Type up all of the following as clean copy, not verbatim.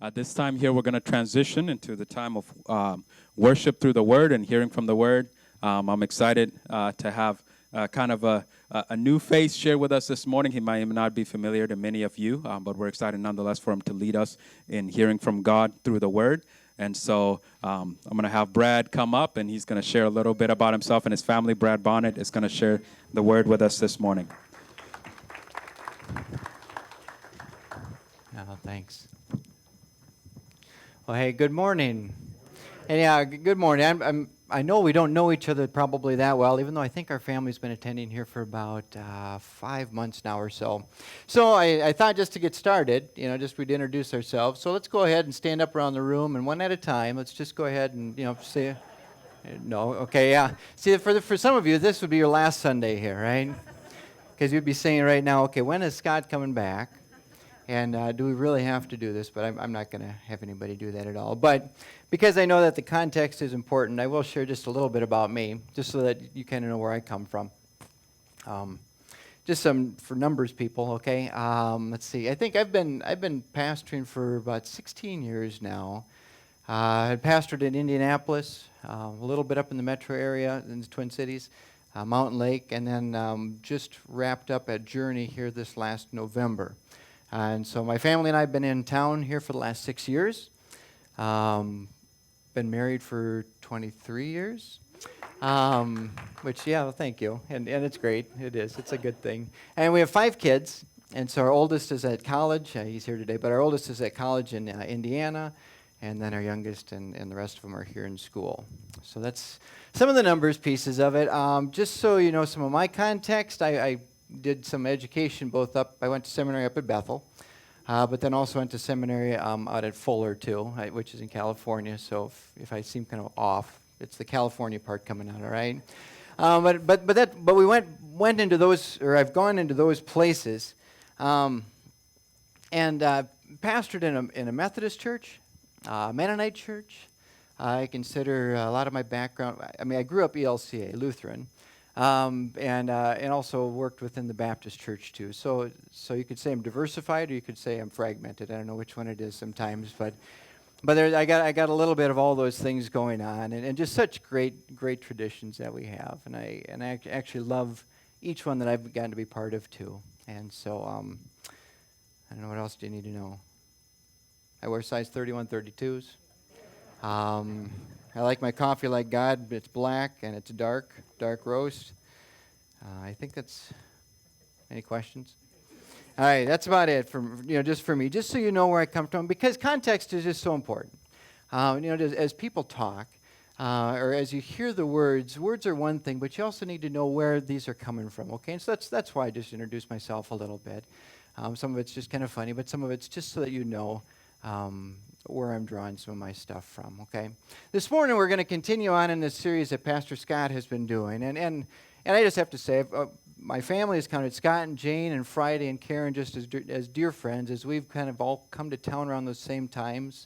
This time here, we're going to transition into the time of worship through the Word and hearing from the Word. I'm excited to have kind of a new face share with us this morning. He might not be familiar to many of you, but we're excited nonetheless for him to lead us in hearing from God through the Word. And so I'm going to have Brad come up, and he's going to share a little bit about himself and his family. Brad Bonnet is going to share the Word with us this morning. Oh, thanks. Well, hey, good morning. And yeah, good morning. I know we don't know each other probably that well, even though I think our family's been attending here for about 5 months now or so. So I thought just to get started, just we'd introduce ourselves. So let's go ahead and stand up around the room, and one at a time, let's just go ahead and, say, no, okay, yeah. See, for some of you, this would be your last Sunday here, right? Because you'd be saying right now, okay, when is Scott coming back? And do we really have to do this? But I'm not going to have anybody do that at all. But because I know that the context is important, I will share just a little bit about me, just so that you kind of know where I come from. Just some for numbers people, okay? Let's see. I think I've been pastoring for about 16 years now. I pastored in Indianapolis, a little bit up in the metro area in the Twin Cities, Mountain Lake, and then just wrapped up at Journey here this last November. And so my family and I have been in town here for the last 6 years. Been married for 23 years. Which, yeah, well, thank you. And it's great. It is. It's a good thing. And we have 5 kids. And so our oldest is at college. He's here today. But our oldest is at college in Indiana. And then our youngest and the rest of them are here in school. So that's some of the numbers pieces of it. Just so you know some of my context, I did some education I went to seminary up at Bethel, but then also went to seminary out at Fuller too, which is in California. So if I seem kind of off, it's the California part coming out, all right? But we went into those, or I've gone into those places, and pastored in a Methodist church, Mennonite church. I consider a lot of my background. I mean, I grew up ELCA, Lutheran. And also worked within the Baptist church too. So you could say I'm diversified, or you could say I'm fragmented. I don't know which one it is sometimes, but I got a little bit of all those things going on, and just such great traditions that we have, and I actually love each one that I've gotten to be part of too. And so I don't know, what else do you need to know? I wear size 31, 32s. I like my coffee like God. It's black and it's dark roast. I think that's. Any questions? All right, that's about it just for me. Just so you know where I come from, because context is just so important. As people talk, or as you hear the words are one thing, but you also need to know where these are coming from. Okay, and so that's why I just introduced myself a little bit. Some of it's just kind of funny, but some of it's just so that you know. Where I'm drawing some of my stuff from, okay? This morning we're going to continue on in this series that Pastor Scott has been doing, and I just have to say, my family has counted Scott and Jane and Friday and Karen just as dear friends, as we've kind of all come to town around those same times,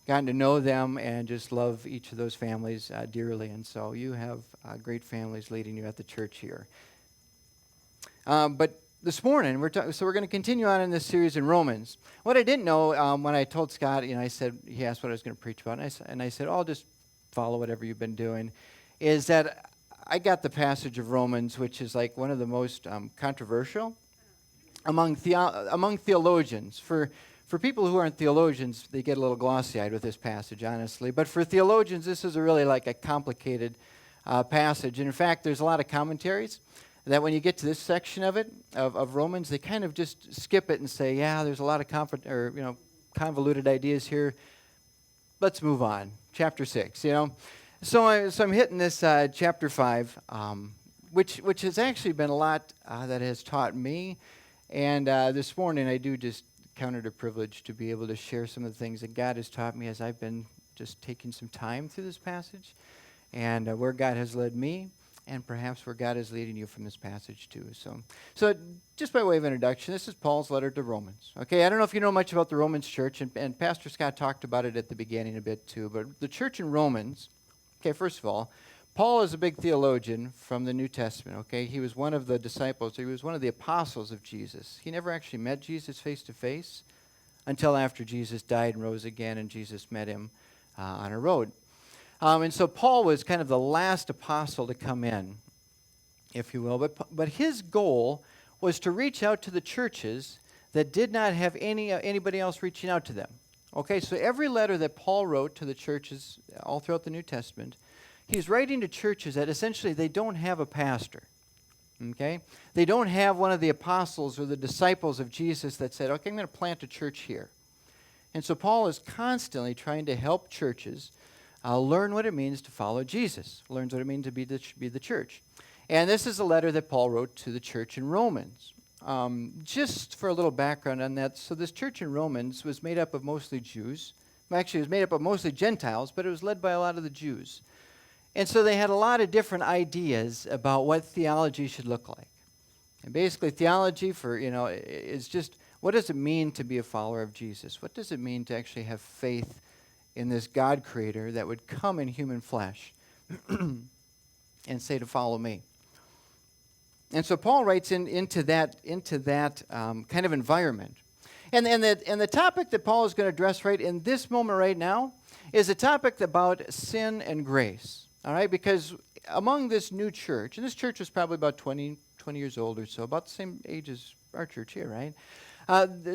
gotten to know them, and just love each of those families dearly, and so you have great families leading you at the church here. But this morning, we're going to continue on in this series in Romans. What I didn't know when I told Scott, he asked what I was going to preach about, and I said, I'll just follow whatever you've been doing, is that I got the passage of Romans, which is like one of the most controversial among theologians. For people who aren't theologians, they get a little glossy-eyed with this passage, honestly. But for theologians, this is really like a complicated passage. And in fact, there's a lot of commentaries that when you get to this section of it, of Romans, they kind of just skip it and say, yeah, there's a lot of convoluted ideas here. Let's move on. Chapter 6, So I'm hitting this chapter 5, which has actually been a lot that has taught me. And this morning I do just count it a privilege to be able to share some of the things that God has taught me as I've been just taking some time through this passage, and where God has led me, and perhaps where God is leading you from this passage too. So just by way of introduction, this is Paul's letter to Romans. Okay, I don't know if you know much about the Romans church, and Pastor Scott talked about it at the beginning a bit too, but the church in Romans, okay, first of all, Paul is a big theologian from the New Testament, okay? He was one of the disciples. He was one of the apostles of Jesus. He never actually met Jesus face to face until after Jesus died and rose again, and Jesus met him on a road. And so Paul was kind of the last apostle to come in, if you will. But his goal was to reach out to the churches that did not have anybody else reaching out to them. Okay, so every letter that Paul wrote to the churches all throughout the New Testament, he's writing to churches that essentially they don't have a pastor. Okay? They don't have one of the apostles or the disciples of Jesus that said, okay, I'm going to plant a church here. And so Paul is constantly trying to help churches learn what it means to follow Jesus, learns what it means to be the church. And this is a letter that Paul wrote to the church in Romans. Just for a little background on that, so this church in Romans was made up of mostly Jews. Actually, it was made up of mostly Gentiles, but it was led by a lot of the Jews. And so they had a lot of different ideas about what theology should look like. And basically, theology is just, what does it mean to be a follower of Jesus? What does it mean to actually have faith in this God creator that would come in human flesh and say to follow me? And so Paul writes into that kind of environment. And the topic that Paul is going to address right in this moment right now is a topic about sin and grace. All right, because among this new church, and this church was probably about 20 years old or so, about the same age as our church here, right?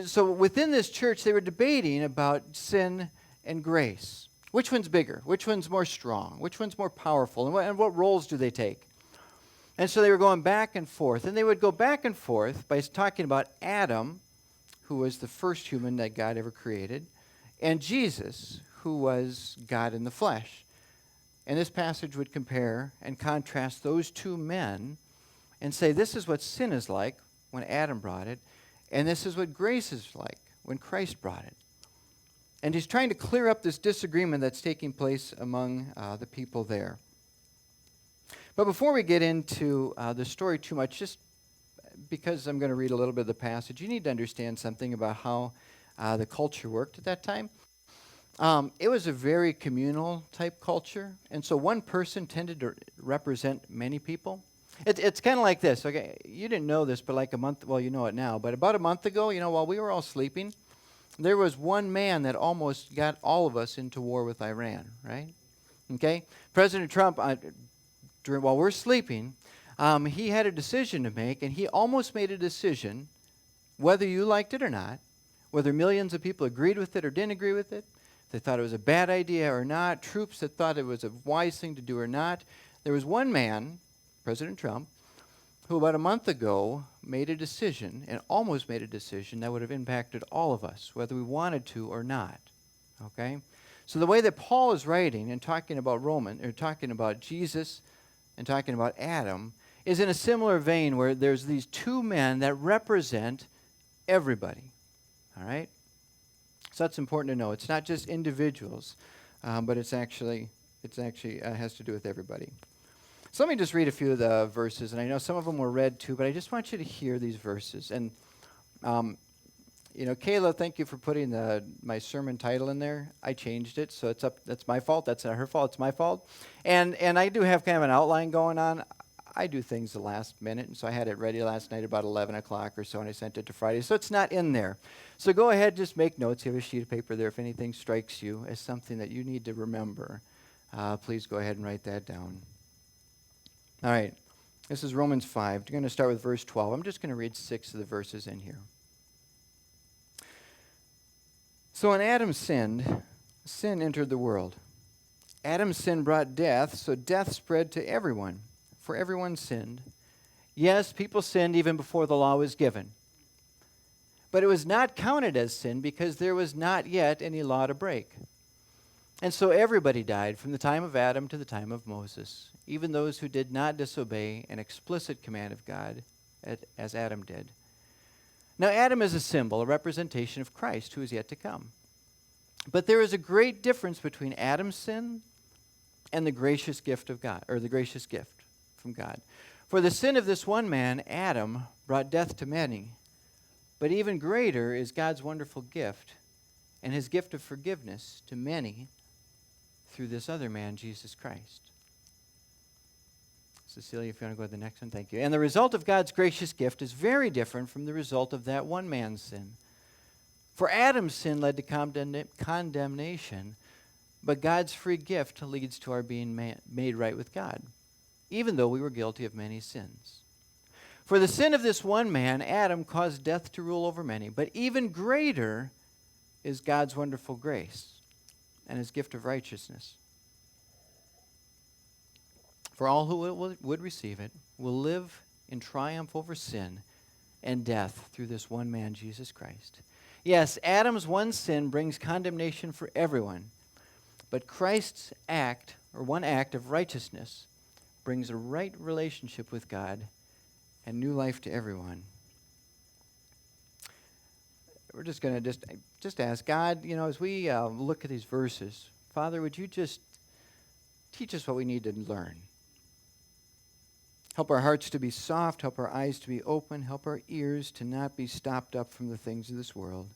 So within this church, they were debating about sin and grace. Which one's bigger? Which one's more strong? Which one's more powerful? And what roles do they take? And so they were going back and forth. And they would go back and forth by talking about Adam, who was the first human that God ever created, and Jesus, who was God in the flesh. And this passage would compare and contrast those two men and say, this is what sin is like when Adam brought it, and this is what grace is like when Christ brought it. And he's trying to clear up this disagreement that's taking place among the people there. But before we get into the story too much, just because I'm going to read a little bit of the passage, you need to understand something about how the culture worked at that time. It was a very communal type culture, and so one person tended to represent many people. It's kind of like this, okay? You didn't know this, but like a month, well, you know it now, but about a month ago, while we were all sleeping, there was one man that almost got all of us into war with Iran, right? Okay? President Trump, while we're sleeping, he had a decision to make, and he almost made a decision, whether you liked it or not, whether millions of people agreed with it or didn't agree with it, they thought it was a bad idea or not, troops that thought it was a wise thing to do or not. There was one man, President Trump, who about a month ago made a decision, and almost made a decision that would have impacted all of us, whether we wanted to or not. Okay? So the way that Paul is writing and talking about talking about Jesus and talking about Adam is in a similar vein where there's these two men that represent everybody. All right? So that's important to know. It's not just individuals, but it's actually has to do with everybody. So let me just read a few of the verses, and I know some of them were read too, but I just want you to hear these verses. And Kayla, thank you for putting my sermon title in there. I changed it, so that's my fault. That's not her fault. It's my fault. And I do have kind of an outline going on. I do things the last minute, and so I had it ready last night about 11 o'clock or so, and I sent it to Friday. So it's not in there. So go ahead, just make notes. You have a sheet of paper there. If anything strikes you as something that you need to remember, please go ahead and write that down. All right. This is Romans 5. We're going to start with verse 12. I'm just going to read 6 of the verses in here. So when Adam sinned, sin entered the world. Adam's sin brought death, so death spread to everyone. For everyone sinned. Yes, people sinned even before the law was given. But it was not counted as sin because there was not yet any law to break. And so everybody died from the time of Adam to the time of Moses, even those who did not disobey an explicit command of God as Adam did. Now Adam is a symbol, a representation of Christ who is yet to come. But there is a great difference between Adam's sin and the gracious gift of God, or the gracious gift from God. For the sin of this one man, Adam, brought death to many. But even greater is God's wonderful gift and his gift of forgiveness to many through this other man, Jesus Christ. Cecilia, if you want to go to the next one, thank you. And the result of God's gracious gift is very different from the result of that one man's sin. For Adam's sin led to condemnation, but God's free gift leads to our being made right with God, even though we were guilty of many sins. For the sin of this one man, Adam, caused death to rule over many, but even greater is God's wonderful grace and his gift of righteousness. For all who would receive it will live in triumph over sin and death through this one man, Jesus Christ. Yes, Adam's one sin brings condemnation for everyone, but Christ's act, or one act of righteousness, brings a right relationship with God and new life to everyone. We're just going to just ask God, as we look at these verses, Father, would you just teach us what we need to learn? Help our hearts to be soft, help our eyes to be open, help our ears to not be stopped up from the things of this world.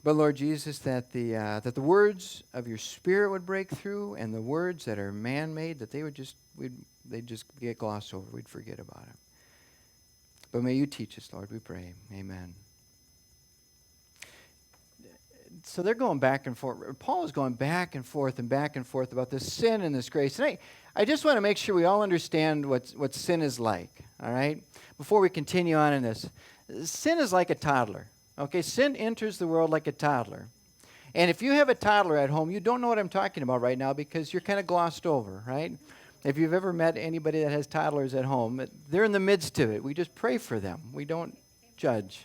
But Lord Jesus, that the words of your Spirit would break through, and the words that are man-made, that they'd just get glossed over. We'd forget about them. But may you teach us, Lord, we pray. Amen. So they're going back and forth. Paul is going back and forth about this sin and this grace. And I just want to make sure we all understand what sin is like, all right? Before we continue on in this. Sin is like a toddler, okay? Sin enters the world like a toddler. And if you have a toddler at home, you don't know what I'm talking about right now because you're kind of glossed over, right? If you've ever met anybody that has toddlers at home, they're in the midst of it. We just pray for them. We don't judge.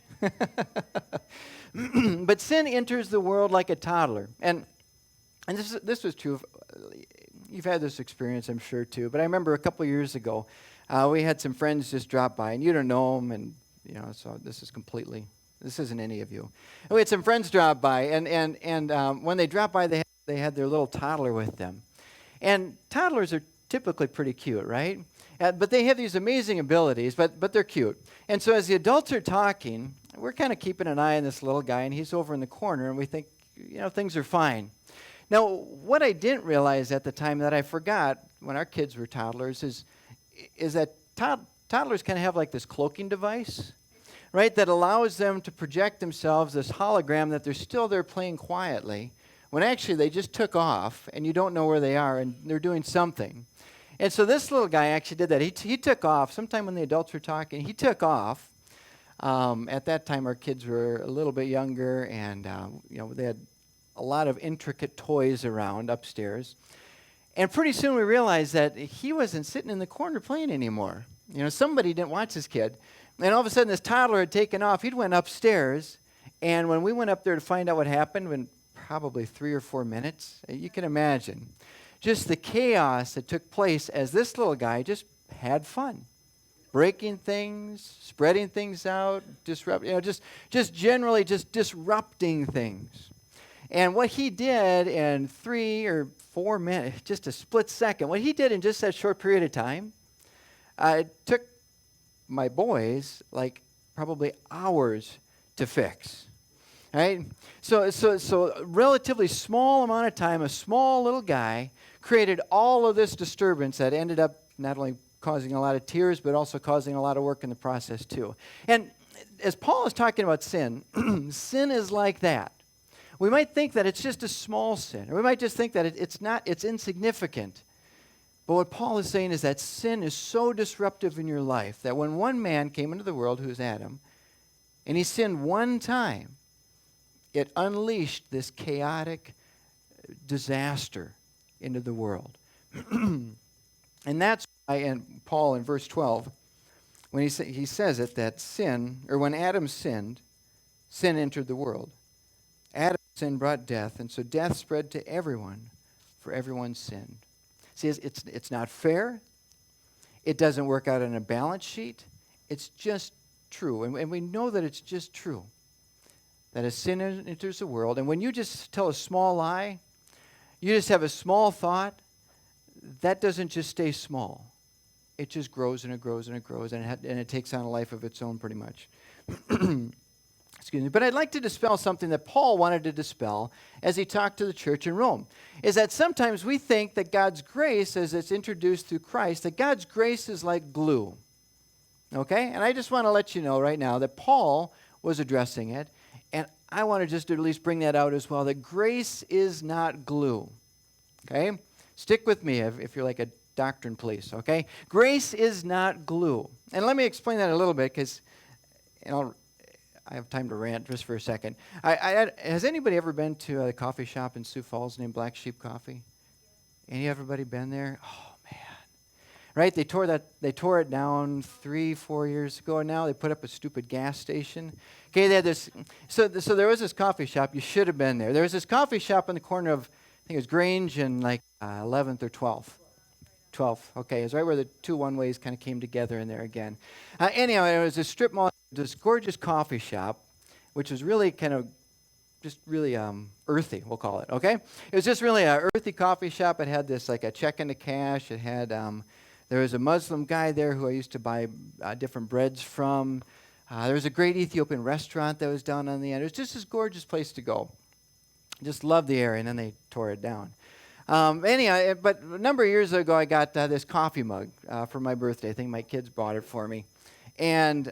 But sin enters the world like a toddler. And this was true. You've had this experience, I'm sure, too. But I remember a couple years ago, we had some friends just drop by, and you don't know them, and, so this isn't any of you. And we had some friends drop by, and when they dropped by, they had their little toddler with them. And toddlers are typically pretty cute, right? But they have these amazing abilities, but they're cute. And so as the adults are talking, we're kind of keeping an eye on this little guy, and he's over in the corner, and we think, things are fine. Now, what I didn't realize at the time that I forgot when our kids were toddlers is that toddlers kind of have like this cloaking device, right, that allows them to project themselves, this hologram that they're still there playing quietly, when actually they just took off, and you don't know where they are, and they're doing something. And so this little guy actually did that. He took off. Sometime when the adults were talking, he took off. At that time, our kids were a little bit younger, and they had a lot of intricate toys around upstairs. And pretty soon we realized that he wasn't sitting in the corner playing anymore. Somebody didn't watch this kid. And all of a sudden, this toddler had taken off. He went upstairs, and when we went up there to find out what happened, in probably 3 or 4 minutes, you can imagine just the chaos that took place as this little guy just had fun. Breaking things, spreading things out, just generally just disrupting things. And what he did in 3 or 4 minutes, just a split second, what he did in just that short period of time, it took my boys like probably hours to fix. Right? So a relatively small amount of time, a small little guy created all of this disturbance that ended up not only causing a lot of tears, but also causing a lot of work in the process too. And as Paul is talking about sin, sin is like that. We might think that it's just a small sin, or we might just think that it's insignificant. But what Paul is saying is that sin is so disruptive in your life that when one man came into the world, who is Adam, and he sinned one time, it unleashed this chaotic disaster into the world. And that's why, and Paul in verse 12, when he says it, that sin, or when Adam sinned, sin entered the world. Adam's sin brought death, and so death spread to everyone, for everyone sinned. See, it's not fair. It doesn't work out on a balance sheet. It's just true, and we know that it's just true, that as sin enters the world, and when you just tell a small lie, you just have a small thought, that doesn't just stay small. It just grows and it grows and it grows, and it takes on a life of its own pretty much. Excuse me. But I'd like to dispel something that Paul wanted to dispel as he talked to the church in Rome, is that sometimes we think that God's grace, as it's introduced through Christ, that God's grace is like glue. Okay? And I just want to let you know right now that Paul was addressing it, and I want to just at least bring that out as well, that grace is not glue. Okay? Stick with me if you're like a doctrine police, okay? Grace is not glue. And let me explain that a little bit because I have time to rant just for a second. Has anybody ever been to a coffee shop in Sioux Falls named Black Sheep Coffee? Everybody been there? Oh, man. Right? They tore it down 3-4 years ago, and now they put up a stupid gas station. Okay, they had this. So there was this coffee shop. You should have been there. There was this coffee shop on the corner of, I think it was Grange and 11th or 12th. 12th. Okay, it's right where the two one-ways kind of came together in there again. Anyhow, it was a strip mall, this gorgeous coffee shop, which was really kind of just really earthy, we'll call it, okay? It was just really an earthy coffee shop. It had this like a check into cash. It had, there was a Muslim guy there who I used to buy different breads from. There was a great Ethiopian restaurant that was down on the end. It was just this gorgeous place to go. Just loved the area, and then they tore it down. Anyhow, but a number of years ago, I got this coffee mug for my birthday. I think my kids bought it for me. And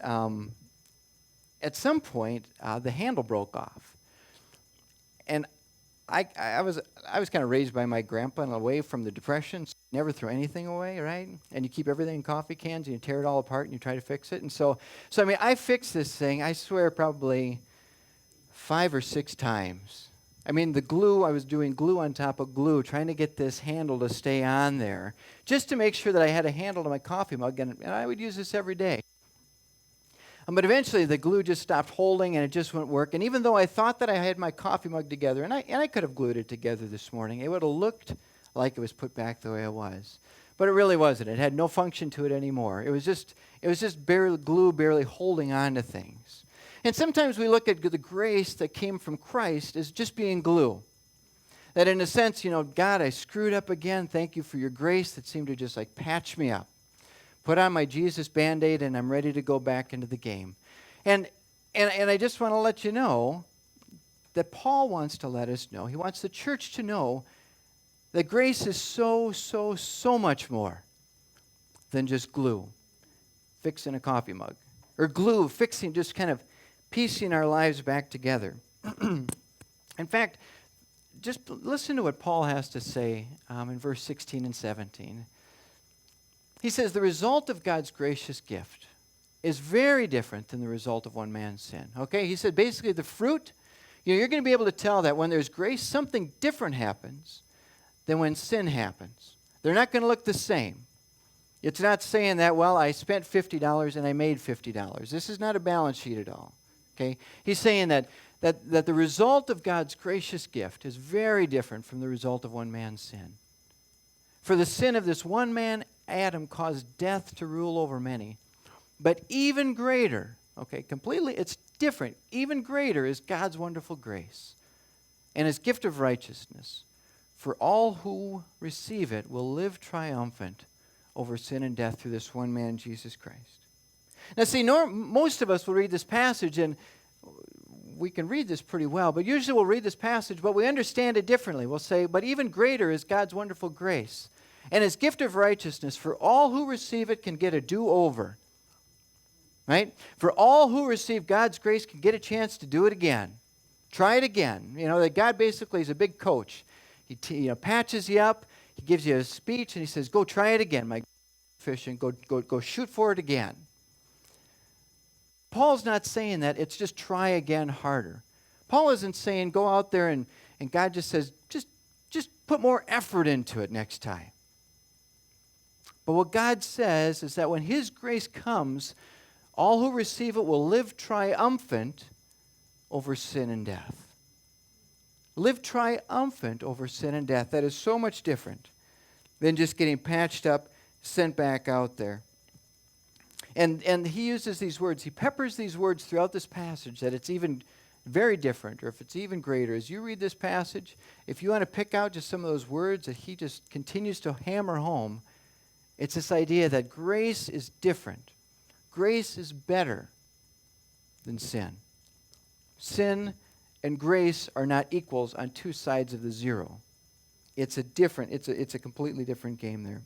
at some point, the handle broke off. And I was kind of raised by my grandpa and away from the Depression. So you never throw anything away, right? And you keep everything in coffee cans and you tear it all apart and you try to fix it. And so I mean, I fixed this thing, I swear, probably 5 or 6 times. I mean, the glue, I was doing glue on top of glue, trying to get this handle to stay on there, just to make sure that I had a handle to my coffee mug, and I would use this every day. But eventually, the glue just stopped holding, and it just wouldn't work. And even though I thought that I had my coffee mug together, and I could have glued it together this morning, it would have looked like it was put back the way it was. But it really wasn't. It had no function to it anymore. It was just barely glue, barely holding on to things. And sometimes we look at the grace that came from Christ as just being glue. That in a sense, God, I screwed up again. Thank you for your grace that seemed to just like patch me up. Put on my Jesus Band-Aid and I'm ready to go back into the game. And I just want to let you know that Paul wants to let us know, he wants the church to know that grace is so, so, so much more than just glue, fixing a coffee mug. Or glue, fixing, just kind of piecing our lives back together. In fact, just listen to what Paul has to say in verse 16 and 17. He says, the result of God's gracious gift is very different than the result of one man's sin. Okay, he said basically the fruit, you're going to be able to tell that when there's grace, something different happens than when sin happens. They're not going to look the same. It's not saying that, well, I spent $50 and I made $50. This is not a balance sheet at all. Okay? He's saying that the result of God's gracious gift is very different from the result of one man's sin. For the sin of this one man, Adam, caused death to rule over many. But even greater, okay, completely, it's different. Even greater is God's wonderful grace and his gift of righteousness. For all who receive it will live triumphant over sin and death through this one man, Jesus Christ. Now see, most of us will read this passage, and we can read this pretty well, but usually we'll read this passage, but we understand it differently. We'll say, but even greater is God's wonderful grace and his gift of righteousness. For all who receive it can get a do-over. Right? For all who receive God's grace can get a chance to do it again. Try it again. That God basically is a big coach. He patches you up, he gives you a speech, and he says, go try it again, my fishing. Go shoot for it again. Paul's not saying that. It's just try again harder. Paul isn't saying go out there and God just says, just put more effort into it next time. But what God says is that when his grace comes, all who receive it will live triumphant over sin and death. Live triumphant over sin and death. That is so much different than just getting patched up, sent back out there. And he uses these words, he peppers these words throughout this passage, that it's even very different, or if it's even greater. As you read this passage, if you want to pick out just some of those words that he just continues to hammer home, it's this idea that grace is different. Grace is better than sin. Sin and grace are not equals on two sides of the zero. It's a completely different game there.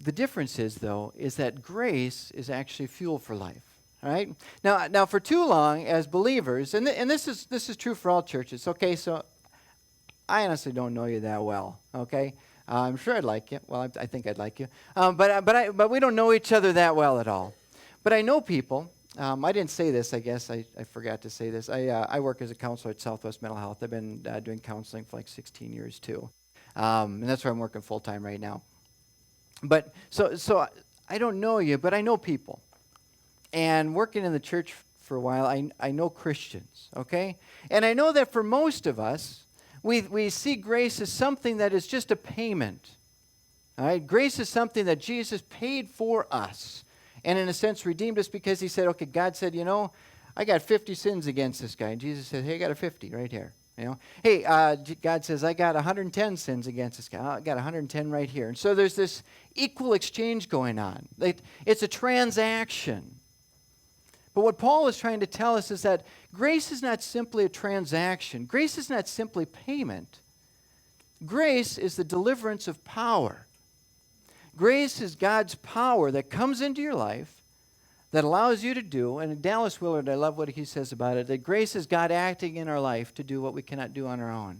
The difference is, though, is that grace is actually fuel for life. All right. Now, for too long, as believers, and this is true for all churches. Okay, so I honestly don't know you that well. Okay, I'm sure I'd like you. Well, I think I'd like you. But we don't know each other that well at all. But I know people. I didn't say this. I guess I forgot to say this. I work as a counselor at Southwest Mental Health. I've been doing counseling for like 16 years too, and that's where I'm working full time right now. But so I don't know you, but I know people. And working in the church for a while, I know Christians, okay? And I know that for most of us, we see grace as something that is just a payment. All right? Grace is something that Jesus paid for us. And in a sense, redeemed us because he said, okay, God said, I got 50 sins against this guy. And Jesus said, hey, I got a 50 right here. Hey, God says, I got 110 sins against this guy. I got 110 right here. And so there's this equal exchange going on. It's a transaction. But what Paul is trying to tell us is that grace is not simply a transaction. Grace is not simply payment. Grace is the deliverance of power. Grace is God's power that comes into your life that allows you to do, and Dallas Willard, I love what he says about it, that grace is God acting in our life to do what we cannot do on our own.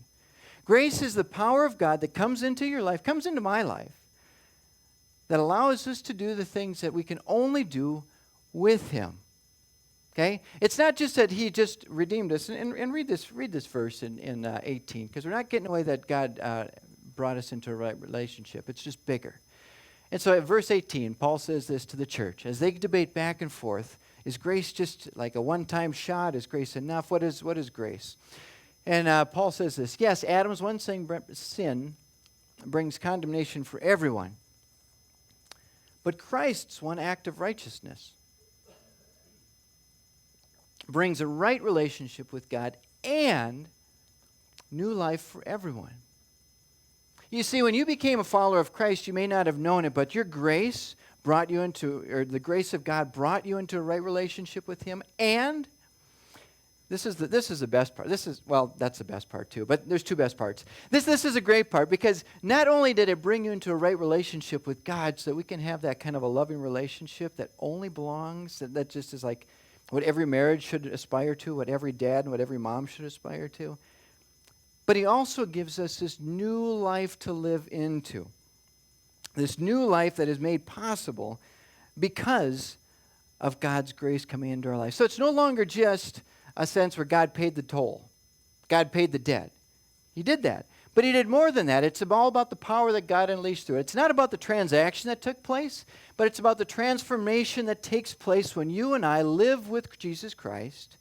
Grace is the power of God that comes into your life, comes into my life, that allows us to do the things that we can only do with him. Okay? It's not just that he just redeemed us. And read this verse in 18, because we're not getting away that God brought us into a right relationship. It's just bigger. And so at verse 18, Paul says this to the church. As they debate back and forth, is grace just like a one-time shot? Is grace enough? What is grace? And Paul says this. Yes, Adam's one sin brings condemnation for everyone. But Christ's one act of righteousness brings a right relationship with God and new life for everyone. You see, when you became a follower of Christ, you may not have known it, but your grace brought you into, or the grace of God brought you into a right relationship with him, and this is the best part. That's the best part too, but there's two best parts. This is a great part, because not only did it bring you into a right relationship with God so that we can have that kind of a loving relationship that only belongs, that just is like what every marriage should aspire to, what every dad and what every mom should aspire to. But he also gives us this new life to live into. This new life that is made possible because of God's grace coming into our life. So it's no longer just a sense where God paid the toll. God paid the debt. He did that. But he did more than that. It's all about the power that God unleashed through it. It's not about the transaction that took place, but it's about the transformation that takes place when you and I live with Jesus Christ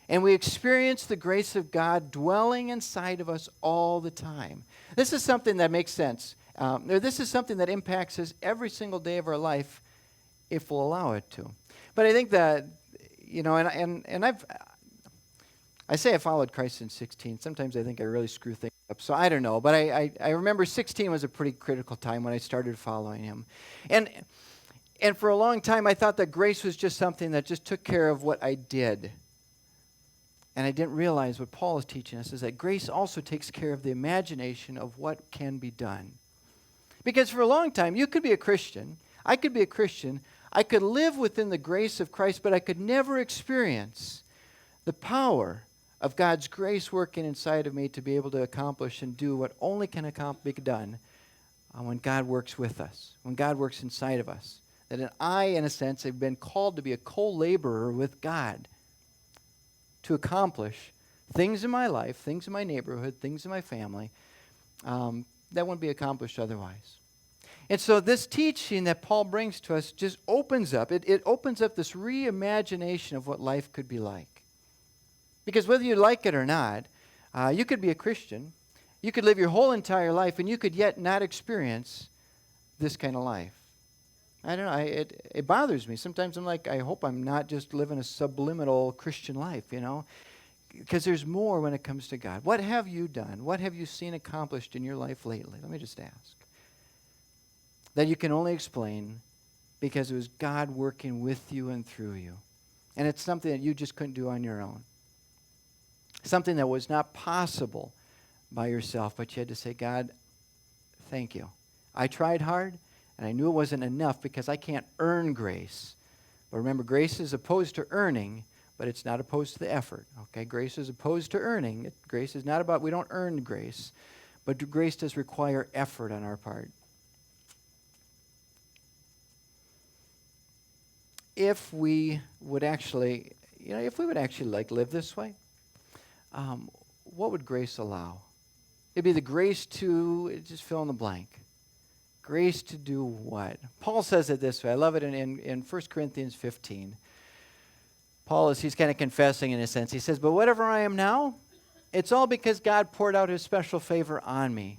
and we experience the grace of God dwelling inside of us all the time. This is something that makes sense. This is something that impacts us every single day of our life if we'll allow it to. But I think that, I say I followed Christ since 16. Sometimes I think I really screw things up. So I don't know. But I remember 16 was a pretty critical time when I started following him. And for a long time, I thought that grace was just something that just took care of what I did. And I didn't realize what Paul is teaching us is that grace also takes care of the imagination of what can be done. Because for a long time, you could be a Christian. I could be a Christian. I could live within the grace of Christ, but I could never experience the power of God's grace working inside of me to be able to accomplish and do what only can be done when God works with us, when God works inside of us. That I, in a sense, have been called to be a co-laborer with God to accomplish things in my life, things in my neighborhood, things in my family that wouldn't be accomplished otherwise. And so this teaching that Paul brings to us just opens up, it opens up this reimagination of what life could be like. Because whether you like it or not, you could be a Christian, you could live your whole entire life, and you could yet not experience this kind of life. I don't know, it bothers me. Sometimes I'm like, I hope I'm not just living a subliminal Christian life, because there's more when it comes to God. What have you done? What have you seen accomplished in your life lately? Let me just ask. That you can only explain because it was God working with you and through you. And it's something that you just couldn't do on your own. Something that was not possible by yourself, but you had to say, God, thank you. I tried hard, And I knew it wasn't enough because I can't earn grace. But remember, grace is opposed to earning, but it's not opposed to the effort. Okay, grace is opposed to earning. Grace is not about, we don't earn grace, but grace does require effort on our part. If we would actually, if we would actually live this way, what would grace allow? It'd be the grace to, just fill in the blank. Grace to do what? Paul says it this way. I love it in 1 Corinthians 15. Paul he's kind of confessing in a sense. He says, but whatever I am now, it's all because God poured out his special favor on me.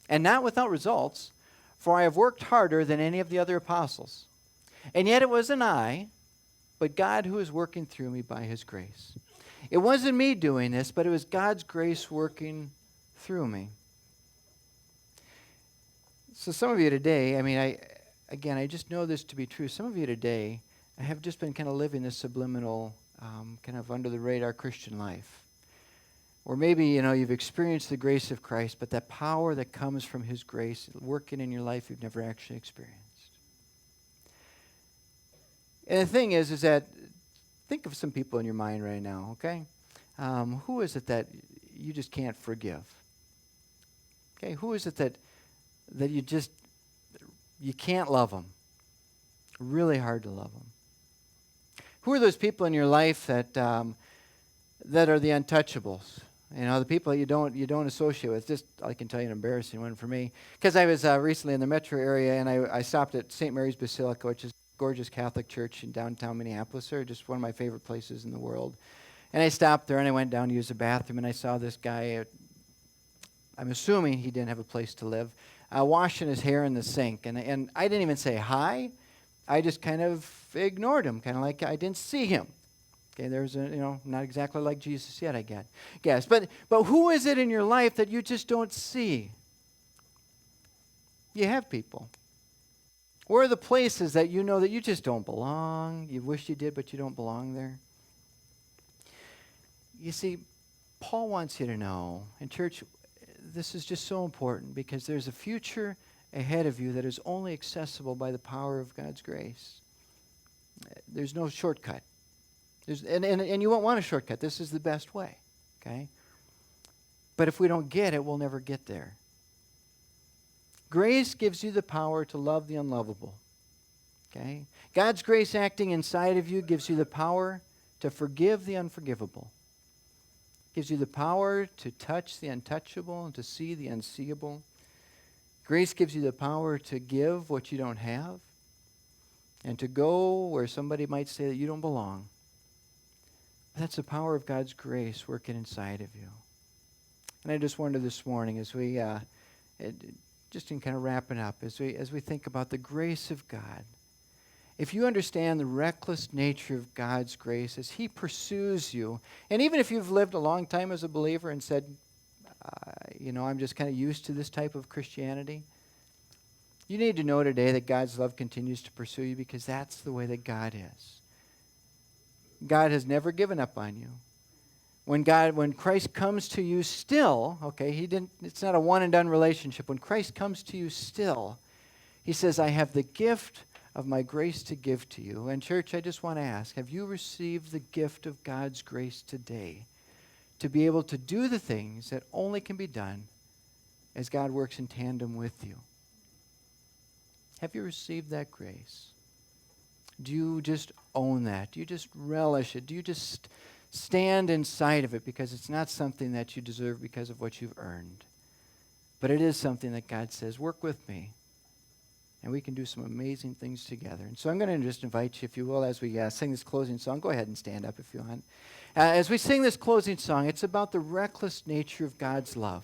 And not without results, for I have worked harder than any of the other apostles. And yet it wasn't I, but God who is working through me by his grace. It wasn't me doing this, but it was God's grace working through me. So some of you today, I just know this to be true. Some of you today have just been kind of living this subliminal, kind of under the radar Christian life. Or maybe, you've experienced the grace of Christ, but that power that comes from his grace working in your life you've never actually experienced. And the thing is that, think of some people in your mind right now, okay? Who is it that you just can't forgive? Okay, who is it that you can't love them? Really hard to love them. Who are those people in your life that are the untouchables? The people you don't associate with. Just, I can tell you an embarrassing one for me. Because I was recently in the metro area, and I stopped at St. Mary's Basilica, which is a gorgeous Catholic church in downtown Minneapolis. They're just one of my favorite places in the world. And I stopped there, and I went down to use the bathroom, and I saw this guy. I'm assuming he didn't have a place to live, washing his hair in the sink. And I didn't even say hi. I just kind of ignored him, kind of like I didn't see him. Okay, there's not exactly like Jesus yet, I guess. But who is it in your life that you just don't see? You have people. Where are the places that you know that you just don't belong? You wish you did, but you don't belong there? You see, Paul wants you to know, and church, this is just so important because there's a future ahead of you that is only accessible by the power of God's grace. There's no shortcut. And you won't want a shortcut. This is the best way, okay? But if we don't get it, we'll never get there. Grace gives you the power to love the unlovable, okay? God's grace acting inside of you gives you the power to forgive the unforgivable. Gives you the power to touch the untouchable and to see the unseeable. Grace gives you the power to give what you don't have and to go where somebody might say that you don't belong. That's the power of God's grace working inside of you. And I just wonder this morning as we, just in kind of wrapping up, as we think about the grace of God, if you understand the reckless nature of God's grace as he pursues you, and even if you've lived a long time as a believer and said, I'm just kind of used to this type of Christianity, you need to know today that God's love continues to pursue you because that's the way that God is. God has never given up on you. When Christ comes to you still, okay, it's not a one and done relationship. When Christ comes to you still, he says, I have the gift of my grace to give to you. And church, I just want to ask, have you received the gift of God's grace today to be able to do the things that only can be done as God works in tandem with you? Have you received that grace? Do you just own that? Do you just relish it? Do you just stand inside of it because it's not something that you deserve because of what you've earned? But it is something that God says, work with me, and we can do some amazing things together. And so I'm going to just invite you, if you will, as we sing this closing song. Go ahead and stand up if you want. As we sing this closing song, it's about the reckless nature of God's love.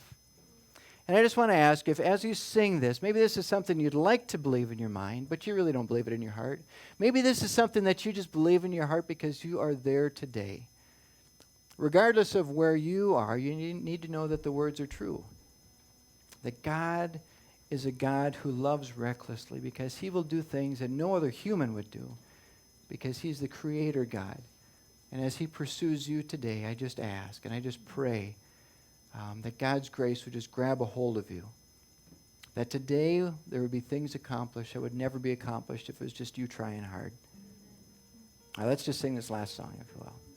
And I just want to ask if as you sing this, maybe this is something you'd like to believe in your mind, but you really don't believe it in your heart. Maybe this is something that you just believe in your heart because you are there today. Regardless of where you are, you need to know that the words are true. That God is a God who loves recklessly because he will do things that no other human would do because he's the creator God. And as he pursues you today, I just ask and I just pray that God's grace would just grab a hold of you. That today there would be things accomplished that would never be accomplished if it was just you trying hard. All right, let's just sing this last song, if you will.